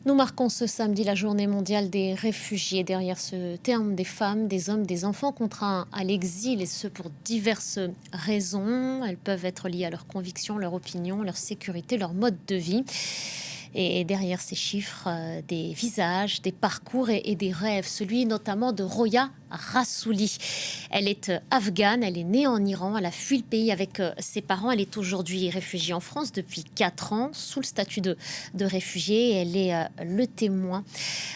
Nous marquons ce samedi la journée mondiale des réfugiés. Derrière ce terme, des femmes, des hommes, des enfants contraints à l'exil, et ce pour diverses raisons. Elles peuvent être liées à leurs convictions, leur opinion, leur sécurité, leur mode de vie. Et derrière ces chiffres, des visages, des parcours et des rêves. Celui notamment de Roya Rassouli. Elle est afghane, elle est née en Iran, elle a fui le pays avec ses parents. Elle est aujourd'hui réfugiée en France depuis 4 ans, sous le statut de réfugiée. Elle est le témoin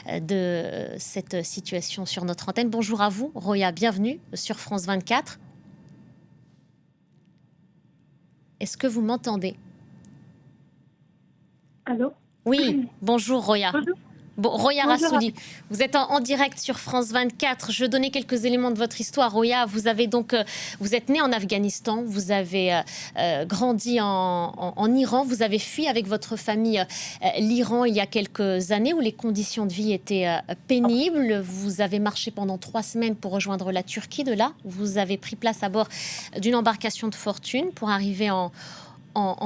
de cette situation sur notre antenne. Bonjour à vous, Roya, bienvenue sur France 24. Est-ce que vous m'entendez ? Allô ? Oui, bonjour Roya. Bonjour. Bon, Roya Bonjour. Rassouli, vous êtes en direct sur France 24. Je donnais quelques éléments de votre histoire. Roya, vous êtes née en Afghanistan, vous avez grandi en Iran, vous avez fui avec votre famille l'Iran il y a quelques années où les conditions de vie étaient pénibles. Vous avez marché pendant 3 semaines pour rejoindre la Turquie. De là, vous avez pris place à bord d'une embarcation de fortune pour arriver en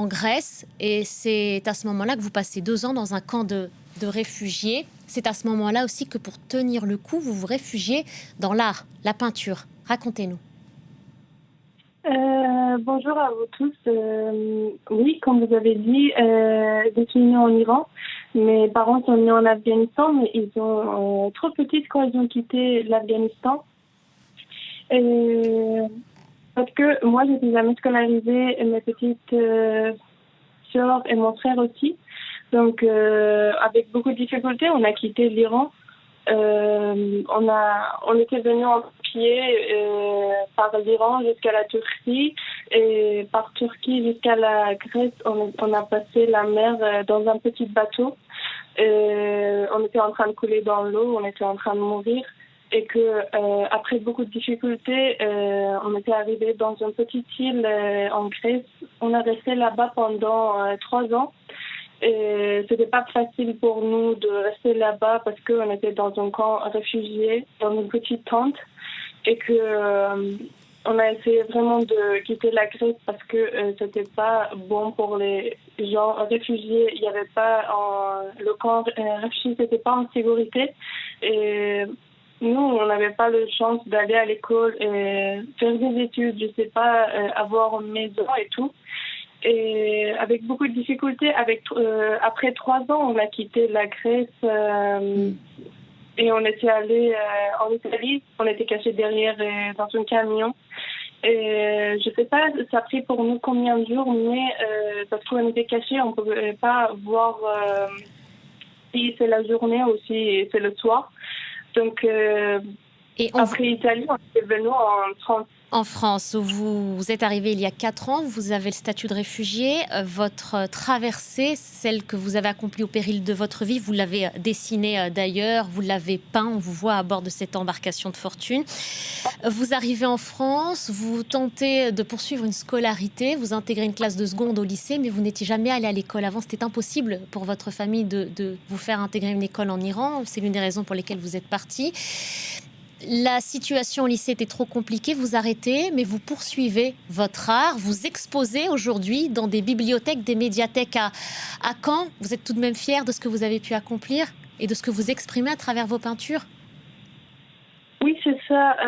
Grèce, et c'est à ce moment-là que vous passez 2 ans dans un camp de réfugiés. C'est à ce moment-là aussi que pour tenir le coup, vous vous réfugiez dans l'art, la peinture. Racontez-nous. Bonjour à vous tous. Oui, comme vous avez dit, je suis née en Iran. Mes parents sont nés en Afghanistan, mais ils sont trop petites quand ils ont quitté l'Afghanistan. Parce que moi, je n'étais jamais scolarisée, et mes petites sœurs et mon frère aussi. Donc, avec beaucoup de difficultés, on a quitté l'Iran. On était venu en pied par l'Iran jusqu'à la Turquie, et par Turquie jusqu'à la Grèce. On a passé la mer dans un petit bateau. On était en train de couler dans l'eau, on était en train de mourir. Et que après beaucoup de difficultés, on était arrivé dans une petite île en Grèce. On a resté là-bas pendant 3 ans. Et c'était pas facile pour nous de rester là-bas parce qu'on était dans un camp réfugié, dans une petite tente, et que on a essayé vraiment de quitter la Grèce parce que c'était pas bon pour les gens réfugiés. Il y avait pas le camp réfugié, c'était pas en sécurité, et nous, on n'avait pas la chance d'aller à l'école et faire des études, je sais pas, avoir une maison et tout. Et avec beaucoup de difficultés, après 3 ans, on a quitté la Grèce et on était allé en Italie. On était cachés derrière dans un camion. Et je sais pas, ça a pris pour nous combien de jours, mais parce qu'on était cachés, on pouvait pas voir si c'est la journée ou si c'est le soir. Donc, après Italie, on est venu en France. En France, où vous êtes arrivé il y a 4 ans, vous avez le statut de réfugié. Votre traversée, celle que vous avez accomplie au péril de votre vie, vous l'avez dessinée d'ailleurs, vous l'avez peint, on vous voit à bord de cette embarcation de fortune. Vous arrivez en France, vous tentez de poursuivre une scolarité, vous intégrez une classe de seconde au lycée, mais vous n'étiez jamais allé à l'école avant. C'était impossible pour votre famille de vous faire intégrer une école en Iran. C'est l'une des raisons pour lesquelles vous êtes parti. La situation au lycée était trop compliquée, vous arrêtez, mais vous poursuivez votre art, vous exposez aujourd'hui dans des bibliothèques, des médiathèques à Caen. Vous êtes tout de même fière de ce que vous avez pu accomplir et de ce que vous exprimez à travers vos peintures ? Oui, c'est ça.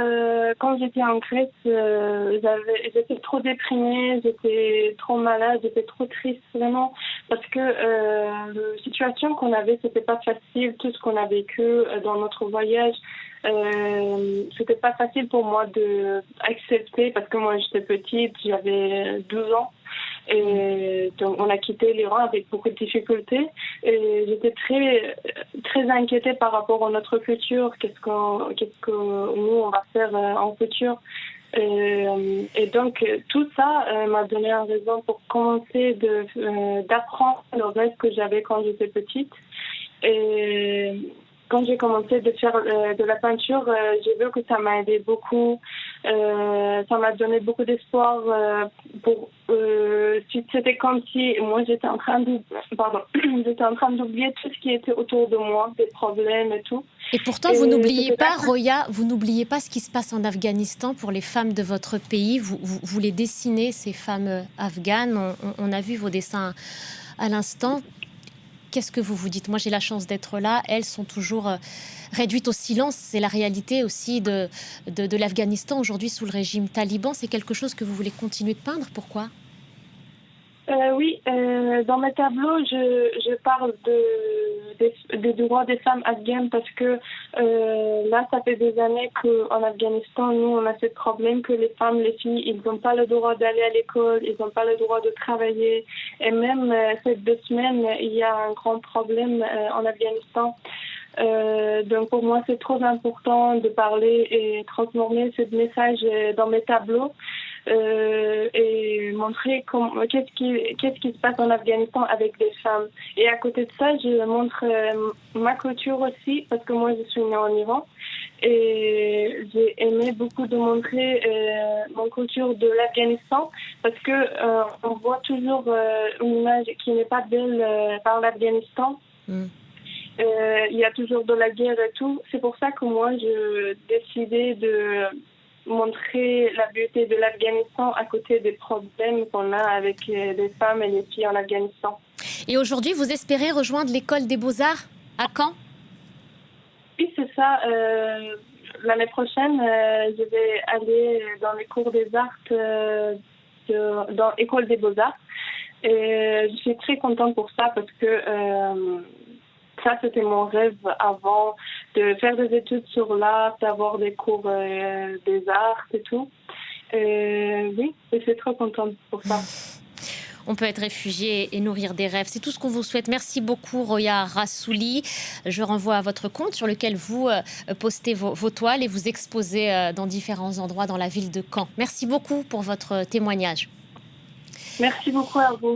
Quand j'étais en Grèce, j'étais trop déprimée, j'étais trop malade, j'étais trop triste, vraiment, parce que la situation qu'on avait, c'était pas facile. Tout ce qu'on a vécu dans notre voyage, c'était pas facile pour moi d'accepter, parce que moi j'étais petite, j'avais 12 ans. Et donc on a quitté l'Iran avec beaucoup de difficultés, et j'étais très très inquiétée par rapport à notre futur. Qu'est-ce que nous on va faire en futur, et donc tout ça m'a donné une raison pour commencer d'apprendre le rêve que j'avais quand j'étais petite. Et quand j'ai commencé de faire de la peinture, j'ai vu que ça m'a aidé beaucoup. Ça m'a donné beaucoup d'espoir. C'était comme si moi j'étais en train d'oublier tout ce qui était autour de moi, des problèmes et tout. Et pourtant, vous n'oubliez pas, Roya, vous n'oubliez pas ce qui se passe en Afghanistan pour les femmes de votre pays. Vous les dessinez, ces femmes afghanes. On a vu vos dessins à l'instant. qu'est-ce que vous vous dites? Moi, j'ai la chance d'être là. Elles sont toujours réduites au silence. C'est la réalité aussi de l'Afghanistan aujourd'hui sous le régime taliban. C'est quelque chose que vous voulez continuer de peindre. Pourquoi? Oui, dans mes tableaux, je parle des droits des femmes afghanes parce que là, ça fait des années qu'en Afghanistan, nous, on a ce problème que les femmes, les filles, ils n'ont pas le droit d'aller à l'école, ils n'ont pas le droit de travailler. Et même ces 2 semaines, il y a un grand problème en Afghanistan. Donc pour moi, c'est trop important de parler et transformer ce message dans mes tableaux. Et montrer qu'est-ce qui se passe en Afghanistan avec les femmes. Et à côté de ça, je montre ma culture aussi, parce que moi, je suis née en Iran. Et j'ai aimé beaucoup de montrer mon culture de l'Afghanistan, parce que on voit toujours une image qui n'est pas belle par l'Afghanistan. Il y a toujours de la guerre et tout. C'est pour ça que moi, je décidais de montrer la beauté de l'Afghanistan à côté des problèmes qu'on a avec les femmes et les filles en Afghanistan. Et aujourd'hui, vous espérez rejoindre l'école des Beaux-Arts à Caen? Oui, c'est ça. L'année prochaine, je vais aller dans les cours des arts dans l'école des Beaux-Arts. Et je suis très contente pour ça parce que ça, c'était mon rêve avant, de faire des études sur l'art, d'avoir des cours des arts et tout. Oui, je suis trop contente pour ça. On peut être réfugié et nourrir des rêves. C'est tout ce qu'on vous souhaite. Merci beaucoup, Roya Rassouli. Je renvoie à votre compte sur lequel vous postez vos toiles et vous exposez dans différents endroits dans la ville de Caen. Merci beaucoup pour votre témoignage. Merci beaucoup à vous.